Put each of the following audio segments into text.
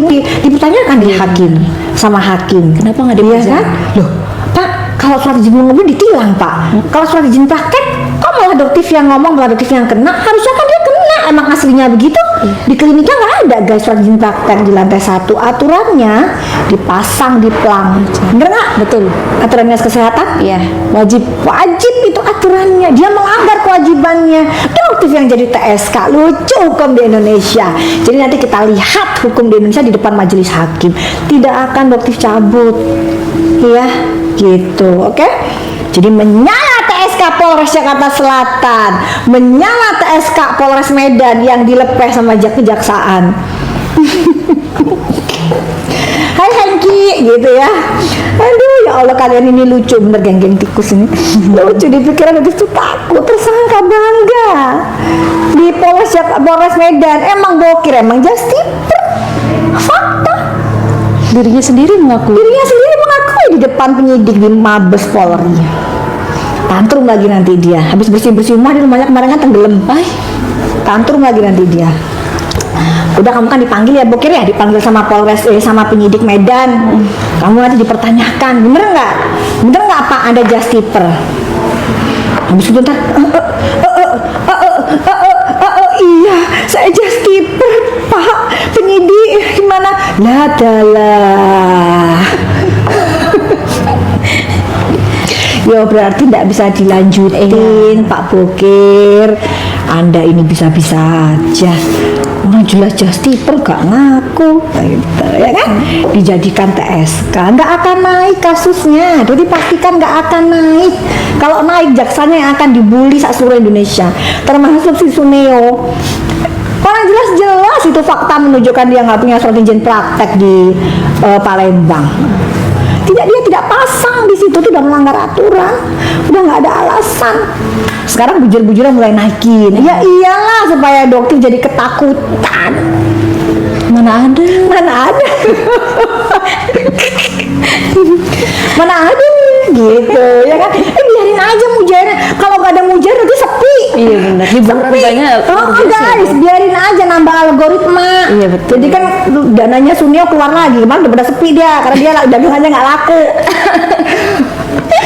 dipertanyakan di hakim sama hakim. Kenapa nggak diperiksa? Kan? Loh, Pak, kalau surat izin mobil ditilang, Pak. Kalau surat izin praktek, kok malah doktif yang ngomong, malah doktif yang kena? Harusnya kan dia kena, emang aslinya begitu. Di kliniknya nggak ada guys surat izin praktek di lantai 1. Aturannya dipasang di pelang. Bener nggak? Betul. Aturan dinas kesehatan? Iya. Wajib itu aturannya. Dia melanggar kewajibannya. Doktif yang jadi TSK. Lucu hukum di Indonesia. Jadi nanti kita lihat hukum di Indonesia di depan majelis hakim. Tidak akan doktif cabut. Iya, gitu. Oke? Jadi menyala TSK Polres Jakarta Selatan, menyala TSK Polres Medan yang dilepeh sama kejaksaan. Hai Hengki, gitu ya. Aduh ya Allah, kalian ini lucu bener, geng-geng tikus ini. Lucu di pikiran itu takut, tersangka bangga di Polres Medan. Emang bokir, emang justiper. Fakta. Dirinya sendiri mengakui Di depan penyidik di Mabes Polri. Tantrum lagi nanti dia. Habis bersih-bersih rumah di rumahnya kemarin kan tenggelam. Tantrum lagi nanti dia. Udah, kamu kan dipanggil ya bokir ya, dipanggil sama Polres sama penyidik Medan. Kamu nanti dipertanyakan, bener nggak Pak Anda justiper? Habis itu ntar iya saya justiper Pak penyidik, gimana? Lah ya berarti tidak bisa dilanjutin Pak Bokir. Anda ini bisa-bisa aja. Orang jelas justiper gak ngaku gitu, ya kan? Dijadikan TSK nggak akan naik kasusnya. Jadi pastikan nggak akan naik. Kalau naik jaksanya yang akan dibully seluruh Indonesia, termasuk si Suneo. Orang jelas-jelas itu fakta menunjukkan dia nggak punya surat izin praktek di Palembang. Dia tidak pasang di situ, tuh udah melanggar aturan, udah nggak ada alasan. Sekarang bujur-bujurnya mulai naikin. Ya iyalah, supaya dokter jadi ketakutan. Mana ada gitu ya kan? Biarin aja mujairnya. Kalau nggak ada mujair nanti sepi. Iya benar. Hiburan banyak. Guys, biarin aja nambah algoritma. Iya betul. Jadi kan dananya Sunio keluar lagi. Kemarin udah pada sepi dia karena dia dagangannya nggak laku.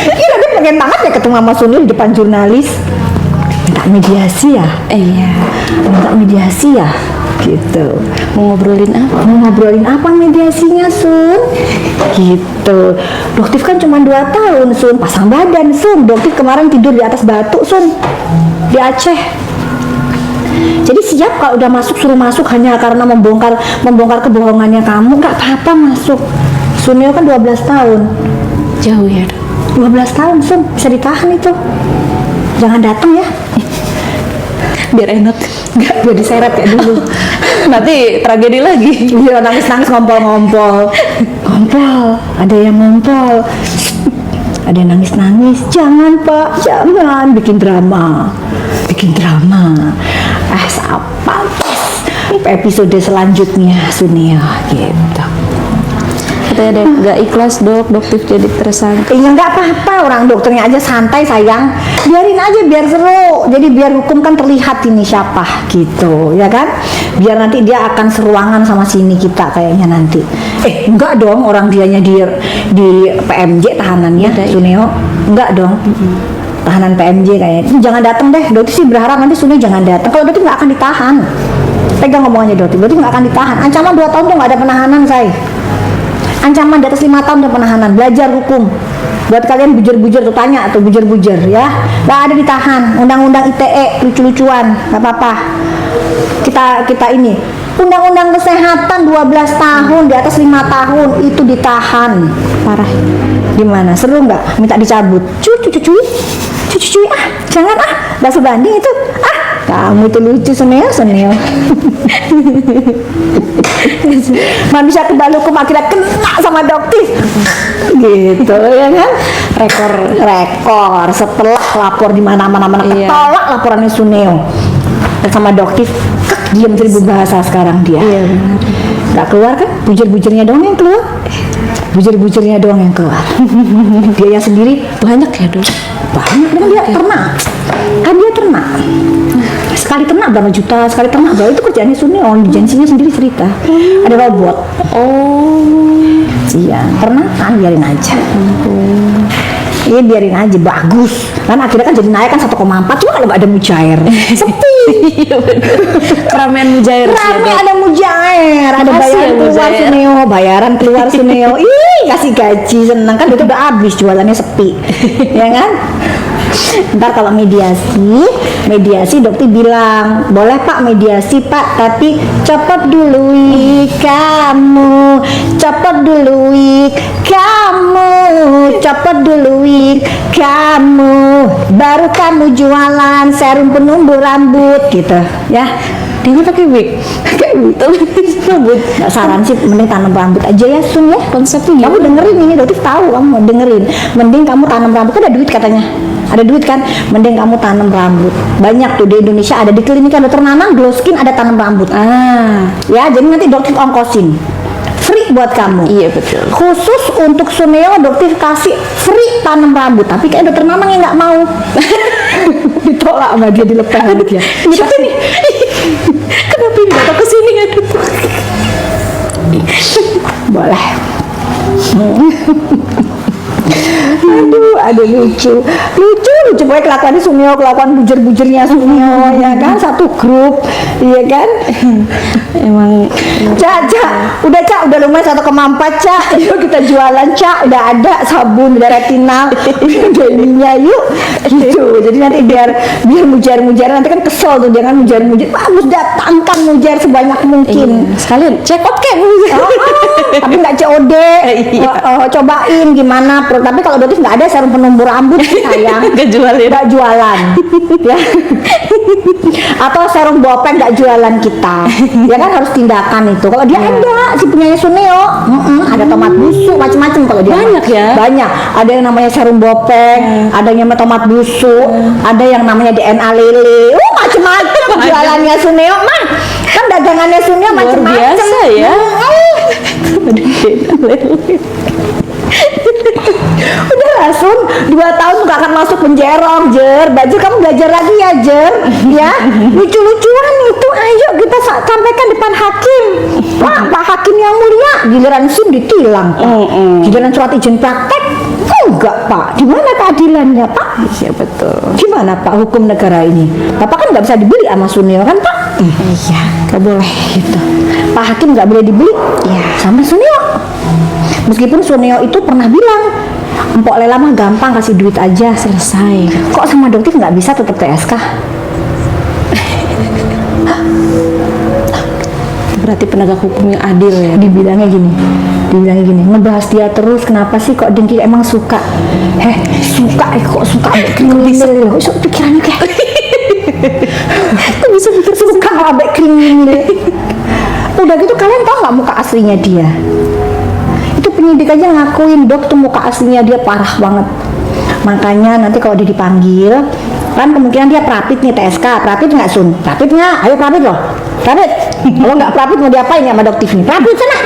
Iya, dia pengen banget ya ketemu sama Sunio di depan jurnalis. Minta mediasi ya? Iya. Minta mediasi ya? Gitu. Mau ngobrolin apa mediasinya Sun? Gitu. Doktif kan cuma 2 tahun Sun, pasang badan Sun. Doktif kemarin tidur di atas batu Sun, di Aceh. Jadi siap kalau udah masuk, suruh masuk hanya karena membongkar kebohongannya kamu, nggak apa-apa masuk. Sunio kan 12 tahun. Jauh ya. 12 tahun Sun, bisa ditahan itu. Jangan datang ya. Biar enak. Nggak, biar diseret ya dulu. Nanti tragedi lagi. Iya, nangis-nangis ngompol. Ada yang ngompol. Ada yang nangis-nangis. Jangan Pak, jangan bikin drama. Apa episode selanjutnya Sunia gitu. Katanya nggak ikhlas doktif jadi tersangka. Iya nggak apa-apa, orang dokternya aja santai sayang. Biarin aja biar seru. Jadi biar hukum kan terlihat ini siapa gitu, ya kan? Biar nanti dia akan seruangan sama sini kita kayaknya nanti. Enggak dong, orang dianya di PMJ tahanannya Suneo. Enggak dong. Tahanan PMJ kayaknya. Jangan datang deh. Dokter sih berharap nanti Suneo jangan datang. Kalau dokter nggak akan ditahan. Pegang ngomongannya dokter nggak akan ditahan. Ancaman 2 tahun tuh nggak ada penahanan saya. Ancaman di atas 5 tahun dan penahanan. Belajar hukum. Buat kalian bujur-bujur tuh, tanya atau bujur-bujur ya. Gak ada ditahan. Undang-undang ITE lucu-lucuan, gak apa-apa. Kita ini undang-undang kesehatan 12 tahun di atas 5 tahun itu ditahan. Parah. Gimana? Seru nggak? Minta dicabut. Cuy. Jangan bakso banding itu. Kamu itu lucu Suneo. Manusia kebal hukum akhirnya kena sama doktif. Gitu ya kan? Rekor setelah lapor di mana-mana ketolak laporannya Suneo. Dan sama doktif diam 1000 bahasa sekarang dia. Iya benar. Nggak keluar kan? Bujur-bujurnya dong yang keluar. bujur-bujurnya doang yang keluar. Dia sendiri Banyak ya dok? banyak, kan dia ternak, kan dia ternak. Sekali ternak berapa juta, sekali ternak berapa, itu kerjaannya Suneo. Agensinya sendiri cerita, ada robot. Iya, ternakan biarin aja. Iya biarin aja, bagus. Kan akhirnya kan jadi naik kan 1,4. Cuma kalau nggak ada mujair, sepi. Iya bener. Keramaian mujair sih ya, Rame Dok. ada mujair, ada Makasih bayaran ya, keluar mujair. Suneo, bayaran keluar Suneo. Ih, kasih gaji seneng kan, itu udah habis jualannya sepi, ya kan? Ntar kalau mediasi dokter bilang boleh pak mediasi pak, tapi copot dulu wig kamu, copot dulu wig kamu, copot dulu wig kamu, baru kamu jualan serum penumbuh rambut gitu ya. Dia nggak pakai wig. Kayak gitu. Rambut. Nggak, saran sih mending tanam rambut aja ya Sun ya. Konsepnya Kamu dengerin ini, dokter tahu kamu mau dengerin. Mending kamu tanam rambut, kan ada duit katanya. Ada duit kan? Mending kamu tanam rambut. Banyak tuh di Indonesia, ada di klinik dokter Nanang, Glow Skin ada tanam rambut. Ya, jadi nanti dokter ongkosin. Free buat kamu. Iya betul. Khusus untuk Suneo dokter kasih free tanam rambut, tapi kayak dokter Nanang yang nggak mau. Ditolak sama dia, dilepas rambutnya. Siapa nih? Kenapa ini datang ke sini ya dok? Boleh. Aduh lucu pokoknya kelakuannya Suneo, kelakuan bujur-bujurnya Suneo, ya kan, satu grup, iya kan. Emang Udah lumayan 1,4 Cak, yuk kita jualan Cak, udah ada sabun, udah retinal, udah ininya yuk, gitu. Jadi nanti biar mujair nanti kan kesel tuh dia kan, mujair bagus, datangkan mujair sebanyak mungkin. sekalian check out kan? Tapi nggak COD. Cobain gimana tapi kalau dotis nggak ada serum penumbuh rambut sayang. Nggak jualan ya. Atau serum bopeng nggak jualan kita, ya kan, harus tindakan itu. Kalau dia enggak, si punyanya Suneo ada tomat busuk macam-macam. Kalau dia Banyak ya? Banyak, ada yang namanya serum bopeng, ada yang namanya tomat busuk, ada yang namanya DNA lele, macam-macam jualannya Suneo mah. Kan dagangannya Suneo macam-macam. biasa ya. Udah langsung 2 tahun gak akan masuk penjara Jer. Bajir kamu belajar lagi ya Jer. Ya, lucu-lucuan itu ayo kita sampaikan depan hakim. Pak hakim yang mulia, giliran SIM ditilang Pak. Giliran surat izin praktek enggak Pak. Di mana keadilannya Pak? Iya betul. Gimana Pak hukum negara ini? Bapak kan nggak bisa dibeli sama Suneo kan Pak? Iya, nggak boleh gitu. Pak hakim nggak boleh dibeli. Iya, sama Suneo. Meskipun Suneo itu pernah bilang, Empok Lela mah gampang, kasih duit aja selesai. Kok sama dokter nggak bisa tetap TSK? Berarti penegak hukum yang adil ya. Dibilangnya gini, ngebahas dia terus, kenapa sih kok Dengki emang suka? Kok suka kriminal? Kok pikirannya kayak kok bisa pikir suka ambek kriminal? Udah gitu kalian tahu nggak muka aslinya dia? Itu penyidik aja ngakuin dok tuh muka aslinya dia parah banget. Makanya nanti kalau dia dipanggil, kan kemungkinan dia prapit nih TSK, prapit nggak Sun? Prapit nggak? Ayo prapit loh, prapit. Kalau nggak prapit mau diapain ya sama dokter nih? Prapit sana.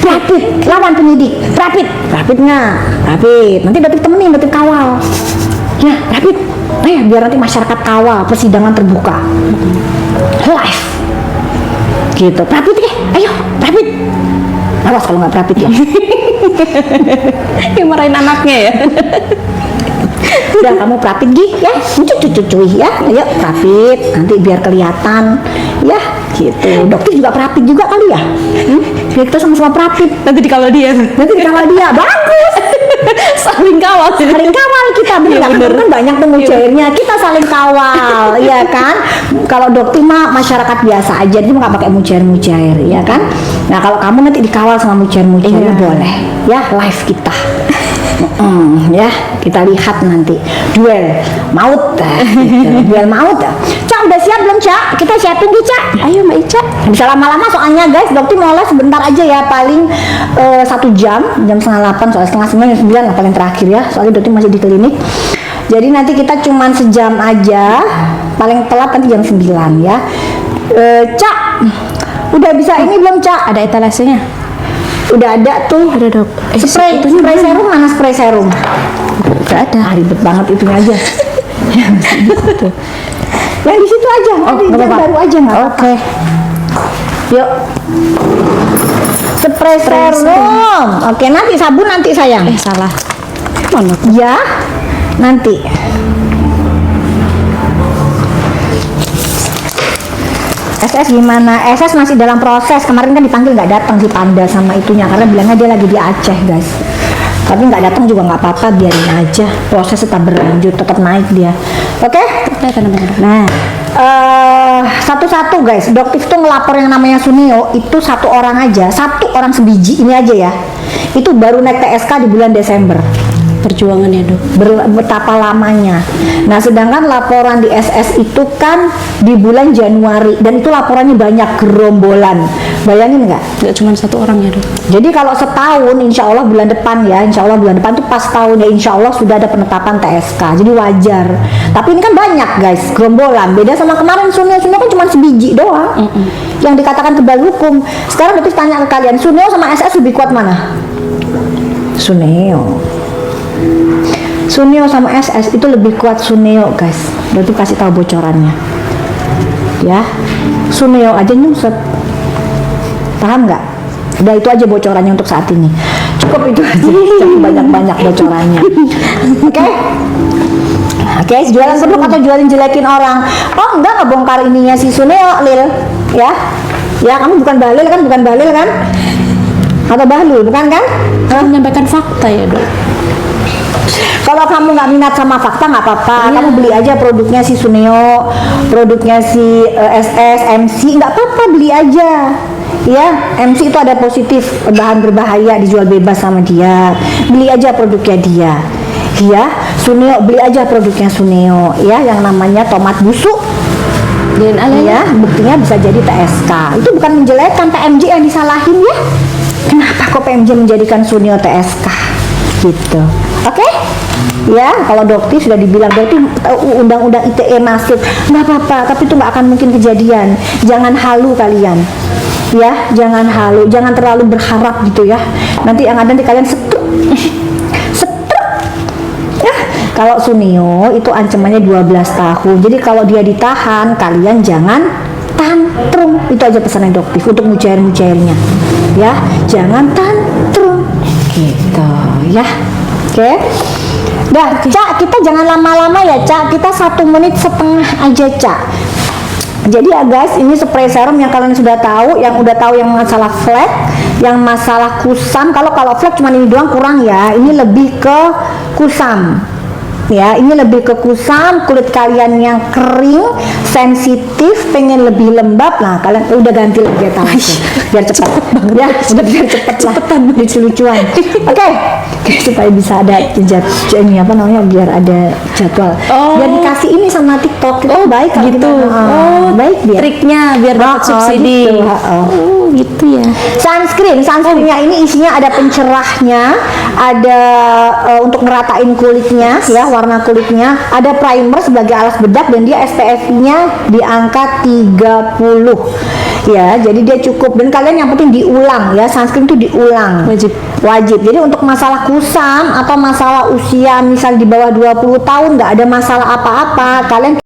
Prapit, lawan penyidik. Prapit nggak? Prapit. Nanti dokter temenin, dokter kawal. Ya, prapit. Ayo biar nanti masyarakat kawal, persidangan terbuka, live. Gitu, prapit ya. Ayo, prapit. Awas kalau nggak prapit ya. Yang marahin anaknya ya. Udah kamu prapit Gi ya, cuy ya, ayo prapit, nanti biar kelihatan ya, gitu. Dokter juga prapit juga kali ya, biar kita sama-sama prapit. Nanti dikawal dia. Bagus. Saling kawal. Kita bener kan banyak tuh mujairnya, kita saling kawal, ya kan. Kalau dokter mah masyarakat biasa aja, dia nggak pakai mujair, ya kan. Nah kalau kamu nanti dikawal sama mujair boleh, ya live kita. Ya kita lihat nanti duel maut gitu. Duel maut Cak udah siap belum Cak? Kita siapin deh Cak. Ayo Mbak Ica, bisa lama-lama soalnya guys, dokter mau les sebentar aja ya, paling 1 jam 7:30, soalnya 8:30 jam 9 lah paling terakhir ya, soalnya dokter masih di klinik. Jadi nanti kita cuman sejam aja, paling telat nanti jam 9 ya. Cak udah bisa ini belum Cak? Ada etalasenya? Udah ada tuh. Ada dok. Spray serum mana spray serum? Gak ada. Ribet banget itunya aja. Yang di situ aja. Oh, nggak apa-apa. Baru aja nggak apa-apa. Oke. Yuk. Spray serum. Oke, nanti sabun nanti sayang. Salah. Mana? Ya, nanti. SS gimana? SS masih dalam proses. Kemarin kan dipanggil nggak datang si Panda sama itunya karena bilangnya dia lagi di Aceh, guys. Tapi nggak datang juga nggak apa-apa, biarin aja. Proses tetap berlanjut, tetap naik dia. Oke? Nah, satu-satu guys. Doktif tuh ngelapor yang namanya Sunio itu satu orang aja, satu orang sebiji ini aja ya. Itu baru naik TSK di bulan Desember. Perjuangan ya dok. Betapa lamanya. Nah, sedangkan laporan di SS itu kan di bulan Januari dan itu laporannya banyak gerombolan. Bayangin nggak? Gak cuma satu orang ya dok. Jadi kalau setahun, insya Allah bulan depan ya, insya Allah bulan depan tuh pas tahun ya, insya Allah sudah ada penetapan TSK. Jadi wajar. Tapi ini kan banyak guys, gerombolan. Beda sama kemarin Sunio kan cuma sebiji doang. Yang dikatakan kebal hukum. Sekarang Doktif tanya ke kalian, Sunio sama SS lebih kuat mana? Sunio sama SS itu lebih kuat Sunio guys. Berarti kasih tahu bocorannya ya. Sunio aja nyungsep, paham nggak? Udah itu aja bocorannya untuk saat ini. Cukup itu aja, jangan banyak-banyak bocorannya. Oke, jualan produk atau jualin jelekin orang? Oh enggak, ngebongkar ininya si Sunio, Lil ya. Ya kamu bukan Bahlil kan? Atau Bahlul bukan kan? Menyampaikan fakta ya dok. Kalau kamu nggak minat sama fakta nggak apa-apa, kamu beli aja produknya si Sunio, produknya si SS, MC, nggak apa-apa, beli aja. Ya, MC itu ada positif, bahan berbahaya dijual bebas sama dia. Beli aja produknya dia. Ya, Sunio beli aja produknya Sunio, ya, yang namanya tomat busuk. Ya, buktinya bisa jadi TSK. Itu bukan menjelekkan PMJ yang disalahin ya. Kenapa kok PMJ menjadikan Sunio TSK? Gitu. Oke? Ya, kalau Doktif sudah dibilang berarti undang-undang ITE masif, nggak apa-apa, tapi itu nggak akan mungkin kejadian. Jangan halu kalian, ya, jangan halu, jangan terlalu berharap gitu ya. Nanti yang ada nanti kalian setruk. Ya, kalau Sunio itu ancamannya 12 tahun. Jadi kalau dia ditahan, kalian jangan tantrum. Itu aja pesan Doktif untuk mujair-mujairnya. Ya, jangan tantrum. Gitu, ya. Oke. Dah, Cak, kita jangan lama-lama ya, Cak. Kita 1,5 menit aja, Cak. Jadi ya guys, ini spray serum yang kalian sudah tahu, yang udah tahu yang masalah flek, yang masalah kusam. Kalau flek cuma ini doang kurang ya. Ini lebih ke kusam. Ya, ini lebih ke kusam, kulit kalian yang kering, sensitif, pengen lebih lembab. Nah, kalian udah ganti lagi biar cepat. Ya, udah biar cepetan lucu-lucuan. Oke, supaya bisa ada ini apa namanya, biar ada jadwal. Biar dikasih ini sama TikTok. Itu baik kalau gitu. Kita, baik biar Triknya biar dapat subsidi. Gitu, gitu ya. Sunscreennya ini isinya ada pencerahnya, ada untuk ngeratain kulitnya ya, warna kulitnya, ada primer sebagai alas bedak dan dia SPF-nya di angka 30 ya, jadi dia cukup. Dan kalian yang penting diulang ya, sunscreen itu diulang, wajib. Jadi untuk masalah kusam atau masalah usia misal di bawah 20 tahun nggak ada masalah apa-apa, kalian